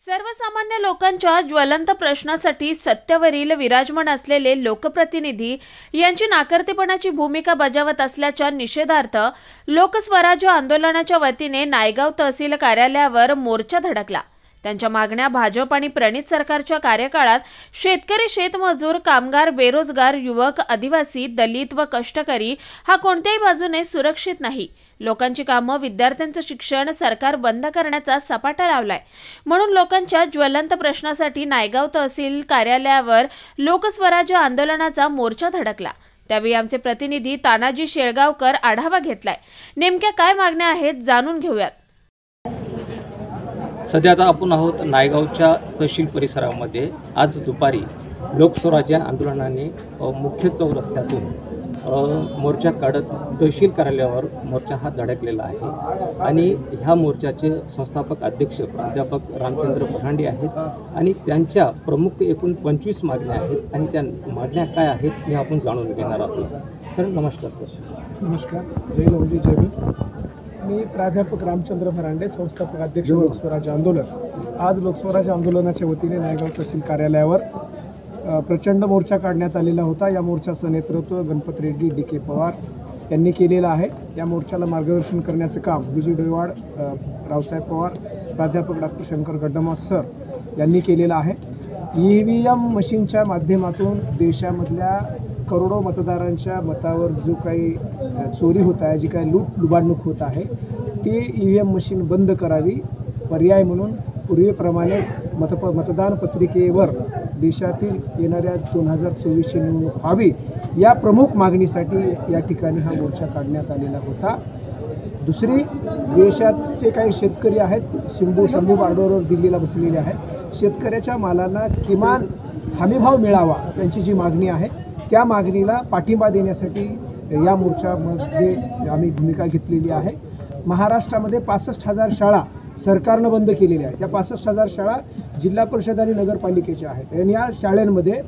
सर्वसामान्य लोकांच्या ज्वलंत प्रश्नासाठी सत्तेवरील विराजमान असलेले लोकप्रतिनिधी यांची नाकर्तेपणाची भूमिका बजावत असल्याच्या निषेधार्थ लोकस्वराज्य आंदोलनाच्या वतीने नायगाव तहसील कार्यालयावर मोर्चा धडकला। त्यांच्या मागण्या भाजप आणि प्रणित सरकारच्या कार्यकाळात शेतकरी, शेतमजूर, कामगार, बेरोजगार, युवक, आदिवासी, दलित व कष्टकरी हा कोणत्याही बाजूने सुरक्षित नाही। लोकांची कामं, विद्यार्थ्यांचं शिक्षण सरकार बंद करण्याचा सपाटा लावलाय। म्हणून लोकांच्या ज्वलंत प्रश्नासाठी नायगाव तहसील कार्यालयावर लोकस्वराज्य आंदोलनाचा मोर्चा धडकला। त्यावेळी आमचे प्रतिनिधी तानाजी शेळगावकर आढावा घेतलाय। नेमक्या काय मागण्या आहेत जाणून घेऊयात। सध्या आता आपण आहोत नायगावच्या तहसील परिसरामध्ये। आज दुपारी लोकस्वराज्य आंदोलनाने मुख्य चौरस्त्यातून मोर्चा काढत तहसील कार्यालयावर मोर्चा हा धडकलेला आहे आणि ह्या मोर्चाचे संस्थापक अध्यक्ष प्राध्यापक रामचंद्र परांडे आहेत आणि त्यांच्या प्रमुख एकूण 25 मागण्या आहेत आणि त्या मागण्या काय आहेत हे आपण जाणून घेणार आहोत। सर नमस्कार। सर नमस्कार, जय लवजी जय भीम। मी प्राध्यापक रामचंद्र परांडे, संस्थापक अध्यक्ष लोकस्वराज्य आंदोलन। आज लोकस्वराज्य आंदोलनाच्या वतीने नायगाव तहसील कार्यालयावर प्रचंड मोर्चा काढण्यात आलेला होता। या मोर्चाचं नेतृत्व गणपत रेड्डी DK पवार यांनी केलेलं आहे। या मोर्चाला मार्गदर्शन करण्याचं काम विजय डोईवाड, रावसाहेब पवार, प्राध्यापक डॉक्टर शंकर गड्डमास सर यांनी केलेलं आहे। EVM मशीनच्या माध्यमातून देशामधल्या करोडो मतदारांच्या मतावर जो काही चोरी होत आहे, जी काही लुबाडणूक होत आहे, ती EVM मशीन बंद करावी। पर्याय म्हणून पूर्वीप्रमाणेच मतदान पत्रिकेवर देशातील येणाऱ्या 2024ची निवडणूक व्हावी, या प्रमुख मागणीसाठी या ठिकाणी हा मोर्चा काढण्यात आलेला होता। दुसरी, देशाचे काही शेतकरी आहेत, शंभू बॉर्डरवर दिल्लीला बसलेले आहेत। शेतकऱ्याच्या मालांना किमान हमीभाव मिळावा, त्यांची जी मागणी आहे त्या मागणीला पाठिंबा देण्यासाठी या मोर्चामध्ये आम्ही भूमिका घेतलेली आहे। महाराष्ट्रामध्ये 65,000 शाळा सरकारनं बंद केलेल्या आहेत। या 65,000 शाळा जिल्हा परिषद आणि नगरपालिकेच्या आहेत आणि या शाळांमध्ये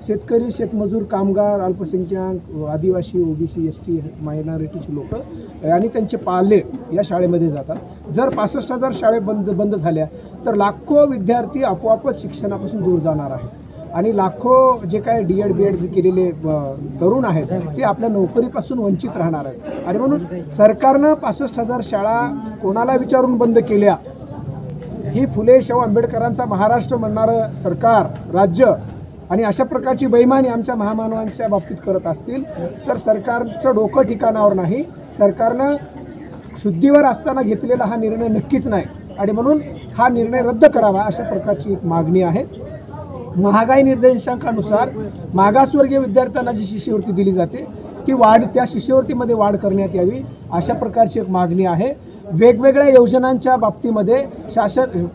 शेतकरी, शेतमजूर, कामगार, अल्पसंख्याक, आदिवासी, OBC, ST, मायनॉरिटीची लोक आणि त्यांचे पाले या शाळेमध्ये जातात। जर 65,000 शाळे बंद झाल्या तर लाखो विद्यार्थी आपोआपच शिक्षणापासून दूर जाणार आहेत आणि लाखो जे काय DED BEd केलेले तरुण आहेत ते आपल्या नोकरीपासून वंचित राहणार आहेत। आणि म्हणून सरकारनं 65,000 शाळा कोणाला विचारून बंद केल्या, ही फुले शाहू आंबेडकरांचा महाराष्ट्र म्हणणारं सरकार, राज्य आणि अशा प्रकारची बेईमानी आमच्या महामानवांच्या बाबतीत करत असतील तर सरकारचं डोकं ठिकाणावर नाही। सरकारनं शुद्धीवर असताना घेतलेला हा निर्णय नक्कीच नाही आणि म्हणून हा निर्णय रद्द करावा, अशा प्रकारची एक मागणी आहे। महागाई निर्देशांकानुसार मागासवर्गीय विद्यार्थ्यांना जी शिष्यवृत्ती दिली जाते ती त्या शिष्यवृत्तीमध्ये वाढ करण्यात यावी, अशा प्रकारची एक मागणी आहे। वेगवेगळ्या योजनांच्या बाबतीमध्ये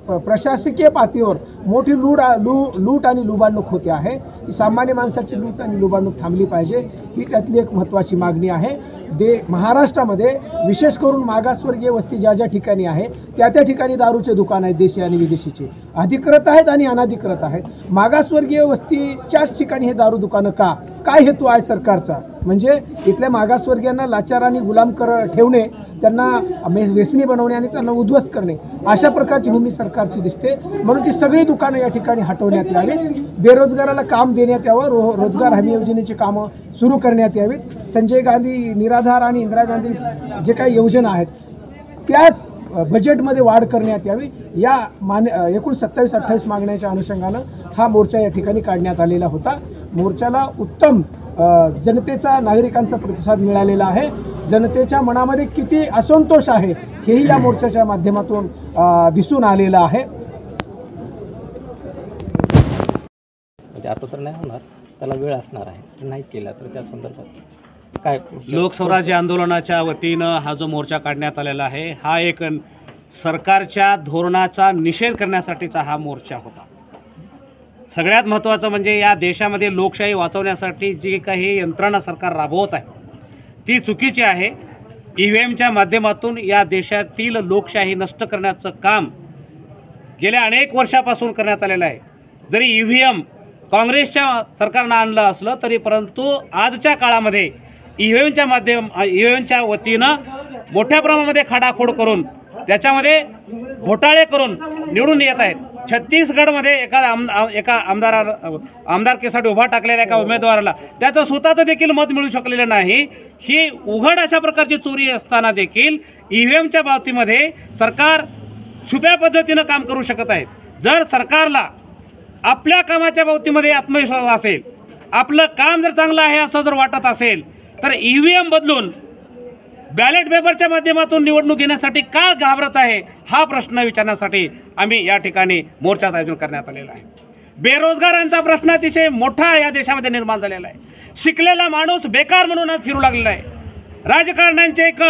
प्रशासकीय पातळीवर मोठी लूट आणि लुबाडणूक होते आहे। ती सामान्य माणसाची लूट आणि लुबाडणूक थांबली पाहिजे, ही त्यातली एक महत्त्वाची मागणी आहे। महाराष्ट्रामध्ये विशेष करून मागासवर्गीय वस्ती ज्या ठिकाणी आहे त्या ठिकाणी दारूचे दुकान आहेत, देशी आणि विदेशीचे, अधिकृत आहेत आणि अनधिकृत आहेत। मागासवर्गीय वस्तीच्याच ठिकाणी हे दारू दुकानं का? काय हेतू आहे सरकारचा? म्हणजे इथल्या मागासवर्गीयांना लाचार आणि गुलाम ठेवणे, त्यांना व्यसनी बनवणे आणि त्यांना उद्ध्वस्त करणे, अशा प्रकारची भूमी सरकारची दिसते। म्हणून ती सगळी दुकानं या ठिकाणी हटवण्यात यावीत। बेरोजगाराला काम देण्यात यावं, रोजगार हमी योजनेची कामं सुरू करण्यात यावीत। संजय गांधी निराधार आणि इंदिरा गांधी जे काही योजना आहेत त्या बजेटमध्ये वाढ करण्यात यावी। या एकूण 27-28 मागण्यांच्या अनुषंगानं हा मोर्चा या ठिकाणी काढण्यात आलेला होता। मोर्चाला उत्तम जनतेचा, नागरिकांचा प्रतिसाद मिळालेला आहे। जनतेच्या मनामध्ये किती असंतोष आहे हेही या मोर्चाच्या माध्यमातून दिसून आलेलं आहे। आता तर नाही होणार, त्याला वेळ असणार आहे, नाही केला तर त्या संदर्भात काय? लोकस्वराज्य आंदोलनाच्या वतीनं हा जो मोर्चा काढण्यात आलेला आहे, हा एक सरकारच्या धोरणाचा निषेध करण्यासाठीचा हा मोर्चा होता। सगळ्यात महत्त्वाचं म्हणजे या देशामध्ये लोकशाही वाचवण्यासाठी जी काही यंत्रणा सरकार राबवत आहे ती चुकीची आहे। EVMच्या माध्यमातून या देशातील लोकशाही नष्ट करण्याचं काम गेल्या अनेक वर्षापासून करण्यात आलेलं आहे। जरी EVM काँग्रेसच्या सरकारनं आणलं असलं तरी परंतु आजच्या काळामध्ये EVMच्या वतीनं मोठ्या प्रमाणामध्ये खाडाखोड करून त्याच्यामध्ये घोटाळे करून निवडून येत आहेत। छत्तीसगडमध्ये एका आमदारकीसाठी उभा टाकलेल्या एका उमेदवाराला त्याचं स्वतःचं देखील मत मिळू शकलेलं नाही। ही उघड अशा प्रकारची चोरी असताना देखील ईव्हीएमच्या बाबतीमध्ये सरकार छुप्या पद्धतीनं काम करू शकत आहे। जर सरकारला आपल्या कामाच्या बाबतीमध्ये आत्मविश्वास असेल, आपलं काम जर चांगलं आहे असं जर वाटत असेल, तर ईव्हीएम बदलून बॅलेट पेपरच्या माध्यमातून निवडणूक घेण्यासाठी का घाबरत आहे, हा प्रश्न विचारण्यासाठी आम्ही या ठिकाणी मोर्चाचं आयोजन करण्यात आलेला आहे। बेरोजगारांचा प्रश्न अतिशय मोठा या देशामध्ये निर्माण झालेला आहे। शिकलेला माणूस बेकार म्हणून फिरू लागलेला आहे, राजकारण्यांचे एक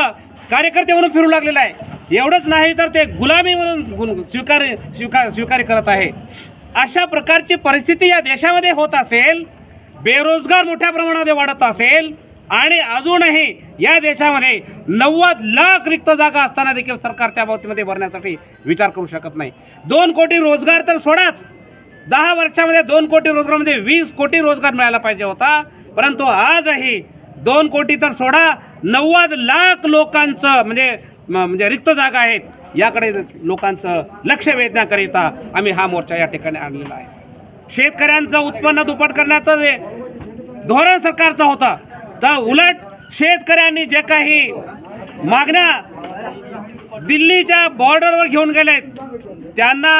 कार्यकर्ते म्हणून फिरू लागलेला आहे। एवढंच नाही तर ते गुलामी म्हणून स्वीकार करत आहे। अशा प्रकारची परिस्थिती या देशामध्ये होत असेल, बेरोजगार मोठ्या प्रमाणामध्ये वाढत असेल आणि अजूनही या देशामध्ये 90 लाख रिक्त जागा असताना देखील सरकार त्या बाबतीमध्ये भरण्यासाठी विचार करू शकत नाही। 2 कोटी रोजगार तर सोडाच, 10 वर्षामध्ये 2 कोटी रोजगारामध्ये 20 कोटी रोजगार मिळायला पाहिजे होता, परंतु आजही 2 कोटी तर सोडा, 90 लाख लोकांचं म्हणजे रिक्त जागा आहेत, याकडे लोकांचं लक्ष वेधण्याकरिता आम्ही हा मोर्चा या ठिकाणी आणलेला आहे। शेतकऱ्यांचं उत्पन्न दुप्पट करण्याचं जे धोरण सरकारचं होतं, तर उलट शेतकऱ्यांनी जे काही मागण्या दिल्लीच्या बॉर्डरवर घेऊन गेलेत, त्यांना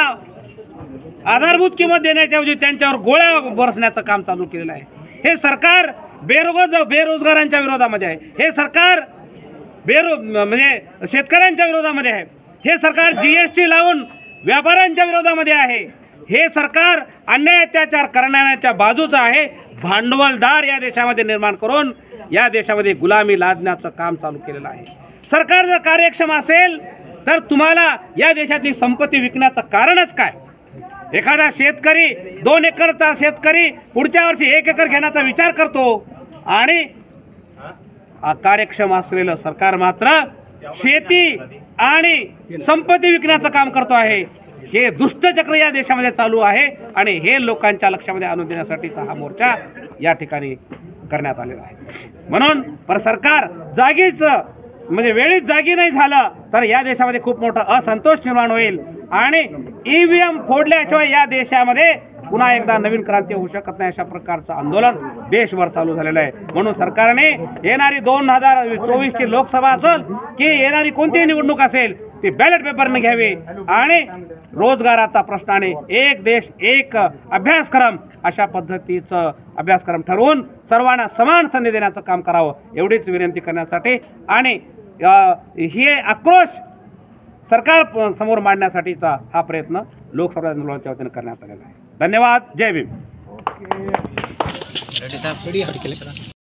आधारभूत किंमत देण्याच्याऐवजी त्यांच्यावर गोळ्या बरसण्याचं काम चालू केलेलं आहे। हे सरकार बेरोजगारांच्या विरोधामध्ये आहे, हे सरकार म्हणजे शेतकऱ्यांच्या विरोधामध्ये आहे, हे सरकार GST लावून व्यापाऱ्यांच्या विरोधामध्ये आहे, हे सरकार अन्याय अत्याचार करण्याच्या बाजूचं आहे। भांडवलदार या देशामध्ये निर्माण करून या देशामध्ये गुलामी लादण्याचं काम चालू केलेलं आहे। सरकार जर कार्यक्षम असेल तर तुम्हाला या देशातली संपत्ती विकण्याचं कारणच काय? एखादा शेतकरी 2 एकरचा शेतकरी पुढच्या वर्षी 1 एकर घेण्याचा विचार करतो आणि कार्यक्षम असलेलं सरकार मात्र शेती आणि संपत्ती विकण्याचं काम करतो आहे। हे दुष्टचक्र या देशामध्ये चालू आहे आणि हे लोकांच्या लक्षामध्ये आणून देण्यासाठीचा हा मोर्चा या ठिकाणी करण्यात आलेला आहे। म्हणून सरकार जागीच म्हणजे वेळीच जागी नाही झालं तर या देशामध्ये खूप मोठा असंतोष निर्माण होईल आणि ईव्हीएम फोडल्याशिवाय या देशामध्ये पुन्हा एकदा नवीन क्रांती होऊ शकत नाही, अशा प्रकारचं आंदोलन देशभर चालू झालेलं आहे। म्हणून सरकारने येणारी 2024ची लोकसभा असेल की येणारी कोणतीही निवडणूक असेल ती बॅलेट पेपरने घ्यावी आणि रोजगाराचा प्रश्नाने एक देश एक अभ्यासक्रम अशा पद्धतीचं अभ्यासक्रम ठरवून सर्वांना समान संधी देण्याचं काम करावं, एवढीच विनंती करण्यासाठी आणि हे आक्रोश सरकार समोर मांडण्यासाठीचा हा प्रयत्न लोकसभा आंदोलनाच्या वतीने करण्यात आलेला आहे। धन्यवाद। जय भीम।